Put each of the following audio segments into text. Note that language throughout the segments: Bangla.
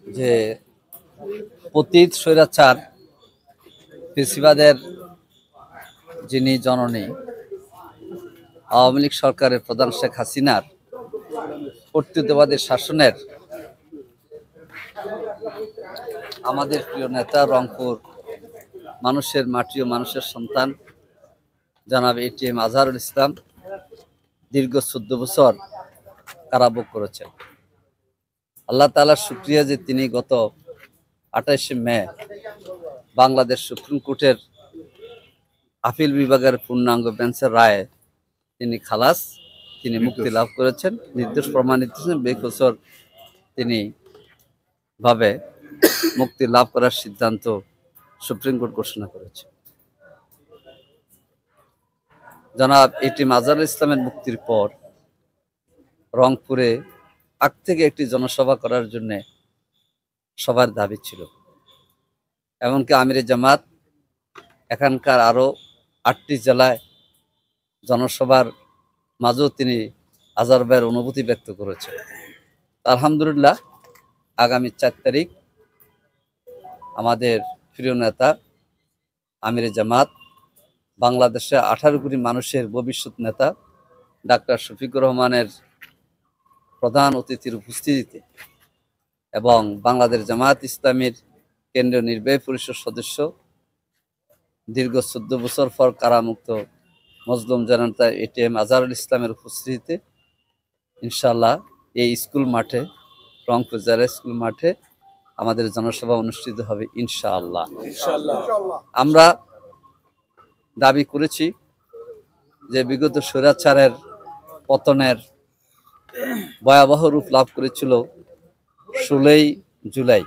যে পতিত স্বৈরাচার ফেসিবাদের যিনি জননী আওয়ামী লীগ সরকারের প্রধান শেখ হাসিনার কর্তৃত্ববাদী শাসনের আমাদের প্রিয় নেতা রংপুর মানুষের মাটি ও মানুষের সন্তান জনাব এটিএম আজহারুল ইসলাম দীর্ঘ 14 বছর কারাভোগ করেছেন। আল্লাহ তাআলার শুকরিয়া যে তিনি গত 28শে মে বাংলাদেশ সুপ্রিম কোর্টের আপিল বিভাগের পূর্ণাঙ্গ বেঞ্চের রায়ে তিনি খালাস, তিনি মুক্তি লাভ করেছেন, নির্দোষ প্রমাণিত হয়েছেন। 20 বছর তিনি ভাবে মুক্তি লাভ করার সিদ্ধান্ত সুপ্রিম কোর্ট ঘোষণা করেছে। জনাব এটিএম আজহারুল ইসলামের মুক্তির পর রংপুরে আগ থেকে একটি জনসভা করার জন্য সবার দাবি ছিল। এমনকি আমিরে জামাত এখানকার আরো 8টি জেলায় জনসভার মাঝেও তিনি আজহার ভাইয়ের অনুভূতি ব্যক্ত করেছেন। আলহামদুলিল্লাহ, আগামী 4 তারিখ আমাদের প্রিয় নেতা আমিরে জামাত, বাংলাদেশে 18 কোটি মানুষের ভবিষ্যৎ নেতা ডাক্তার শফিকুর রহমানের প্রধান অতিথির উপস্থিতিতে এবং বাংলাদেশ জামায়াত ইসলামীর কেন্দ্রীয় নির্বাহী পরিষদ সদস্য, দীর্ঘ 14 বছর পর কারামুক্ত মজলুম জনতা এটিএম আজহারুল ইসলামের উপস্থিতিতে ইনশাআল্লাহ এই স্কুল মাঠে, রংপুর জেলা স্কুল মাঠে আমাদের জনসভা অনুষ্ঠিত হবে ইনশাআল্লাহ। আমরা দাবি করেছি যে বিগত স্বৈরাচারের পতনের ভয়াবহ রূপ লাভ করেছিল 16ই জুলাই,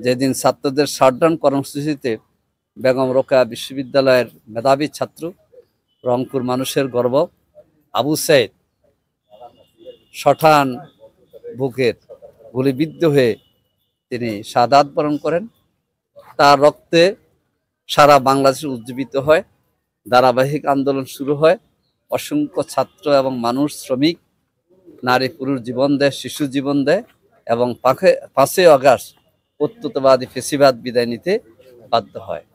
যেদিন ছাত্রদের শাটডাউন কর্মসূচিতে বেগম রোকেয়া বিশ্ববিদ্যালয়ের মেধাবী ছাত্র, রংপুর মানুষের গর্ব আবু সাইদ শঠান বুকের গুলিবিদ্ধ হয়ে তিনি শাহাদাত বরণ করেন। তার রক্তে সারা বাংলাদেশ উজ্জীবিত হয়, ধারাবাহিক আন্দোলন শুরু হয়। অসংখ্য ছাত্র এবং মানুষ, শ্রমিক, নারী পুরুষ জীবন দেয়, শিশু জীবন দেয় এবং 5ই আগস্ট কর্তৃত্ববাদী ফেসিবাদ বিদায় নিতে বাধ্য হয়।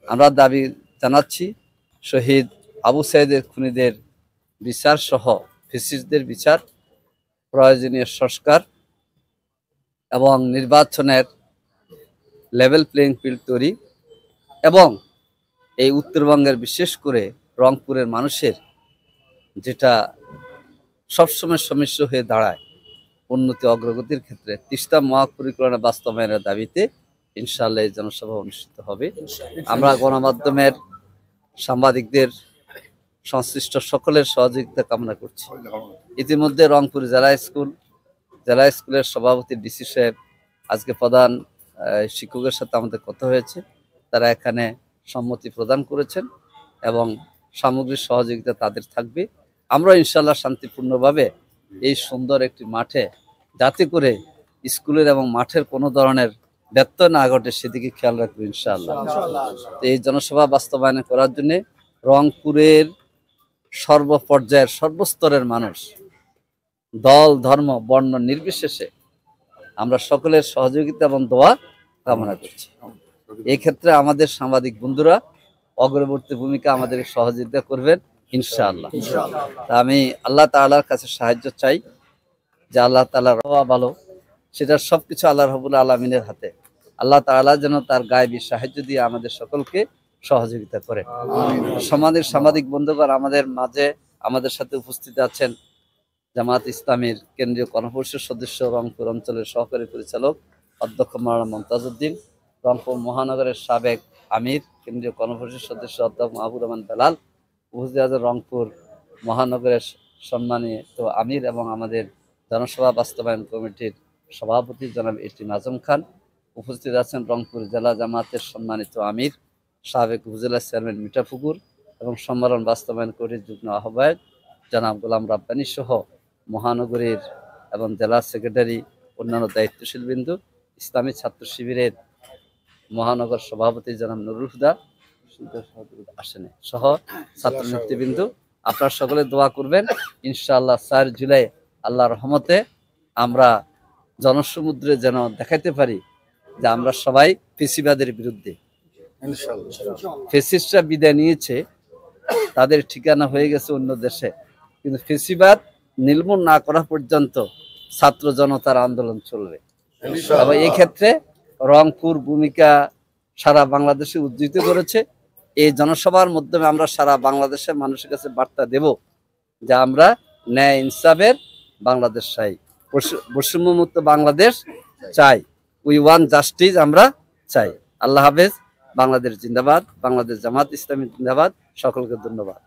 আমরা দাবি জানাচ্ছি শহীদ আবু সাইদের খুনিদের বিচার সহ ফেসিস্টদের বিচার, প্রয়োজনীয় সংস্কার এবং নির্বাচনের লেভেল প্লেইং ফিল্ড তৈরি এবং এই উত্তরবঙ্গের বিশেষ করে রংপুরের মানুষের যেটা সবসময় সমস্যা হয়ে দাঁড়ায় উন্নতি অগ্রগতির ক্ষেত্রে, তিস্তা মহাপরিকল্পনা বাস্তবায়নের দাবিতে ইনশাআল্লাহ এই জনসভা অনুষ্ঠিত হবে। আমরা গণমাধ্যমের সাংবাদিকদের সংশ্লিষ্ট সকলের সহযোগিতা কামনা করছি। ইতিমধ্যে রংপুর জেলা স্কুলের সভাপতি ডিসি সাহেব, আজকে প্রধান শিক্ষকের সাথে আমাদের কথা হয়েছে, তারা এখানে সম্মতি প্রদান করেছেন এবং সামগ্রিক সহযোগিতা তাদের থাকবে। আমরা ইনশাআল্লাহ শান্তিপূর্ণভাবে এই সুন্দর একটি মাঠে, যাতে করে স্কুলের এবং মাঠের কোনো ধরনের ব্যত্যয় না ঘটে সেদিকে খেয়াল রাখবো ইনশাআল্লাহ। তো এই জনসভা বাস্তবায়ন করার জন্য রংপুরের সর্বপর্যায়ের সর্বস্তরের মানুষ, দল, ধর্ম, বর্ণ নির্বিশেষে আমরা সকলের সহযোগিতা এবং দোয়া কামনা করছি। এই ক্ষেত্রে আমাদের সাংবাদিক বন্ধুরা অগ্রবর্তী ভূমিকা আমাদের সহযোগিতা করবেন ইনশাআল্লাহ। তা আমি আল্লাহ তাআলার কাছে সাহায্য চাই যে আল্লাহ তাআলার রওয়া ভালো, সেটা সবকিছু আল্লাহ রাব্বুল আলামিনের হাতে। আল্লাহ তাআলা যেন তার গায়েবী সাহায্য দিয়ে আমাদের সকলকে সহযোগিতা করে। সমাজের সাংবাদিক বন্ধুগণ, আমাদের মাঝে আমাদের সাথে উপস্থিত আছেন জামাত ইসলামীর কেন্দ্রীয় কর্মপরিষদ সদস্য, রংপুর অঞ্চলের সহকারী পরিচালক অধ্যক্ষ মাওলানা মমতাজউদ্দিন, রংপুর মহানগরের সাবেক আমির, কেন্দ্রীয় কর্মপরিষদ সদস্য অধ্যক্ষ মাহবুব রহমান বেলাল, উপস্থিত আছেন রংপুর মহানগরের সম্মানিত আমির এবং আমাদের জনসভা বাস্তবায়ন কমিটির সভাপতি জনাব এটিএম আজম খান, উপস্থিত আছেন রংপুর জেলা জামাতের সম্মানিত আমির, সাবেক উপজেলা চেয়ারম্যান মিঠাপুকুর এবং সম্মেলন বাস্তবায়ন কমিটির যুগ্ম আহ্বায়ক জনাব গোলাম রাব্বানী সহ মহানগরীর এবং জেলা সেক্রেটারি, অন্যান্য দায়িত্বশীল বিন্দু, ইসলামী ছাত্র শিবিরের মহানগর সভাপতি জনাব নুরুল হুদা আসেনে সহ ছাত্র নেতৃবৃন্দ, আপনারা সকলে দোয়া করবেন ইনশাআল্লাহ 4 জুলাই আল্লাহর রহমতে আমরা জনসমুদ্রে যেন দেখাতে পারি যে আমরা সবাই ফেসিবাদের বিরুদ্ধে। ফেসিস্টরা বিদায় নিয়েছে, তাদের ঠিকানা হয়ে গেছে অন্য দেশে, কিন্তু ফেসিবাদ নির্মূল না করা পর্যন্ত ছাত্র জনতার আন্দোলন চলবে। এবং এই ক্ষেত্রে রংপুর ভূমিকা সারা বাংলাদেশে উজ্জীবিত করেছে। এই জনসভার মাধ্যমে আমরা সারা বাংলাদেশের মানুষের কাছে বার্তা দেব যে আমরা ন্যায় ইনসাফের বাংলাদেশ চাই, বৈষম্যমুক্ত বাংলাদেশ চাই, উই ওয়ান্ট জাস্টিস আমরা চাই। আল্লাহ হাফেজ। বাংলাদেশ জিন্দাবাদ, বাংলাদেশ জামাত ইসলামী জিন্দাবাদ। সকলকে ধন্যবাদ।